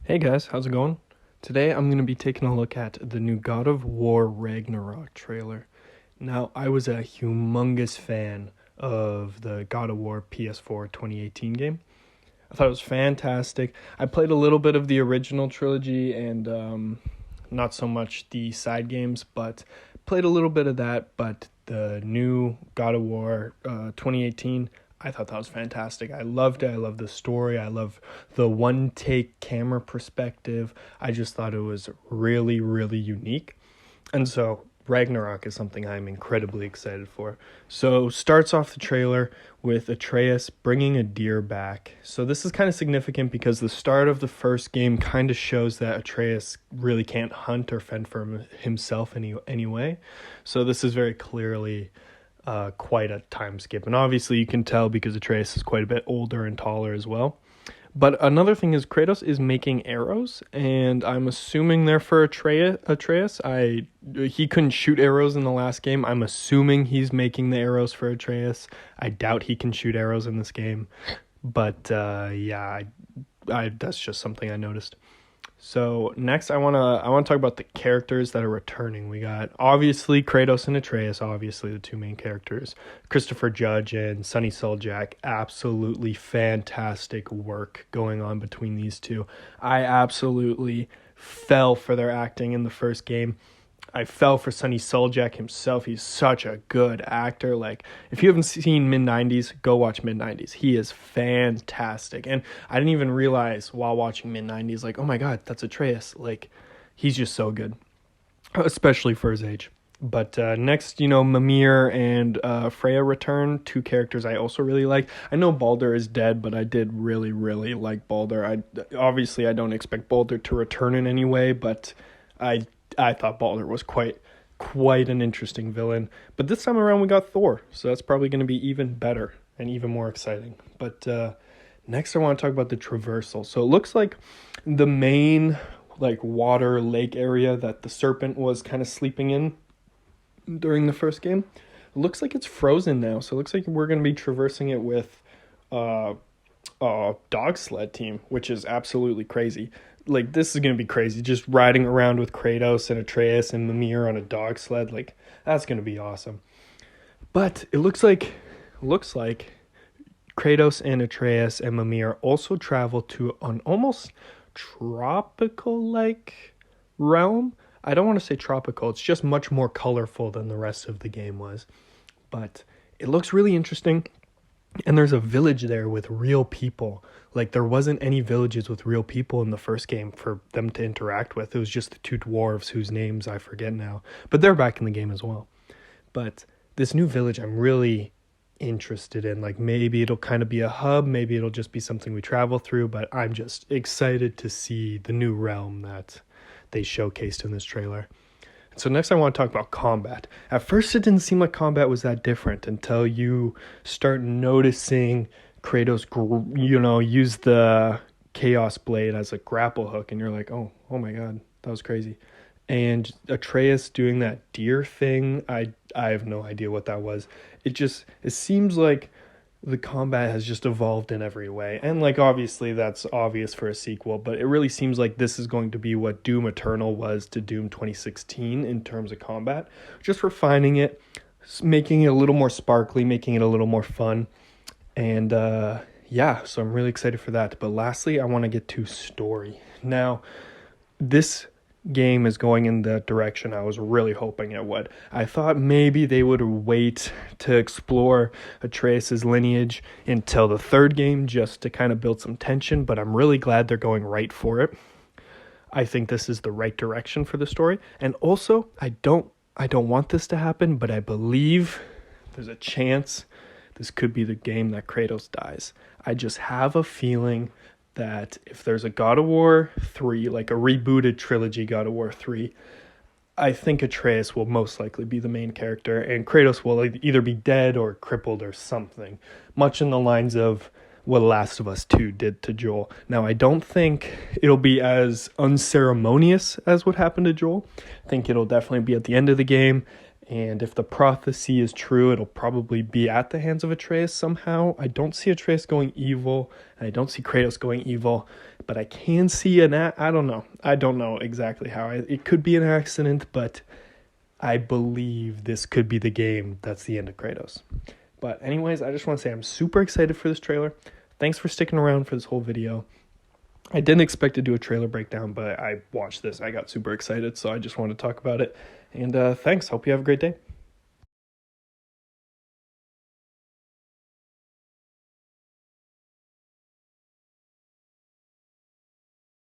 Hey guys, how's it going? Today I'm going to be taking a look at the new God of War Ragnarok trailer. Now, I was a humongous fan of the God of War PS4 2018 game. I thought it was fantastic. I played a little bit of the original trilogy and not so much the side games, but played a little bit of that. But the new God of War 2018, I thought that was fantastic. I loved it. I love the story. I love the one take camera perspective. I just thought it was really, really unique. And so Ragnarok is something I'm incredibly excited for. So starts off the trailer with Atreus bringing a deer back. So this is kind of significant because the start of the first game kind of shows that Atreus really can't hunt or fend for himself anyway. So this is very clearly quite a time skip. And obviously you can tell because Atreus is quite a bit older and taller as well. But another thing is Kratos is making arrows, and I'm assuming they're for Atreus. He couldn't shoot arrows in the last game. I'm assuming he's making the arrows for Atreus. I doubt he can shoot arrows in this game, but yeah, I that's just something I noticed. So next, I wanna talk about the characters that are returning. We got obviously Kratos and Atreus, obviously the two main characters. Christopher Judge and Sonny Suljack, absolutely fantastic work going on between these two. I absolutely fell for their acting in the first game. I fell for Sonny Suljack himself. He's such a good actor. Like, if you haven't seen Mid 90s, go watch Mid 90s. He is fantastic. And I didn't even realize while watching Mid 90s, like, oh my God, that's Atreus. Like, he's just so good, especially for his age. But next, Mimir and Freya return, two characters I also really like. I know Baldur is dead, but I did really, really like Baldur. I don't expect Baldur to return in any way, but I thought Baldur was quite an interesting villain. But this time around we got Thor, so that's probably going to be even better and even more exciting. But next I want to talk about the traversal. So it looks like the main water lake area that the serpent was kind of sleeping in during the first game, it looks like it's frozen now. So it looks like we're going to be traversing it with dog sled team, which is absolutely crazy. Like, this is gonna be crazy, just riding around with Kratos and Atreus and Mimir on a dog sled. Like, that's gonna be awesome. But it looks like Kratos and Atreus and Mimir also travel to an almost tropical like realm. I don't want to say tropical, it's just much more colorful than the rest of the game was, but it looks really interesting. And there's a village there with real people. Like, there wasn't any villages with real people in the first game for them to interact with. It was just the two dwarves whose names I forget now. But they're back in the game as well. But this new village I'm really interested in. Like, maybe it'll kind of be a hub. Maybe it'll just be something we travel through. But I'm just excited to see the new realm that they showcased in this trailer. So next I want to talk about combat. At first it didn't seem like combat was that different until you start noticing Kratos, use the Chaos Blade as a grapple hook, and you're like, oh my God, that was crazy. And Atreus doing that deer thing, I have no idea what that was. It seems like the combat has just evolved in every way. And obviously that's obvious for a sequel, but it really seems like this is going to be what Doom Eternal was to Doom 2016 in terms of combat. Just refining it, making it a little more sparkly, making it a little more fun. And yeah, so I'm really excited for that. But lastly, I want to get to story. Now, this game is going in the direction I was really hoping it would. I thought maybe they would wait to explore Atreus' lineage until the third game just to kind of build some tension, but I'm really glad they're going right for it. I think this is the right direction for the story. And also, I don't want this to happen, but I believe there's a chance this could be the game that Kratos dies. I just have a feeling that if there's a God of War 3, like a rebooted trilogy God of War 3, I think Atreus will most likely be the main character, and Kratos will either be dead or crippled or something, much in the lines of what Last of Us 2 did to Joel. Now, I don't think it'll be as unceremonious as what happened to Joel. I think it'll definitely be at the end of the game, and if the prophecy is true, it'll probably be at the hands of Atreus somehow. I don't see Atreus going evil, and I don't see Kratos going evil, but I can see I don't know. I don't know exactly how. It could be an accident, but I believe this could be the game that's the end of Kratos. But anyways, I just want to say I'm super excited for this trailer. Thanks for sticking around for this whole video. I didn't expect to do a trailer breakdown, but I watched this. I got super excited, so I just wanted to talk about it. And thanks. Hope you have a great day.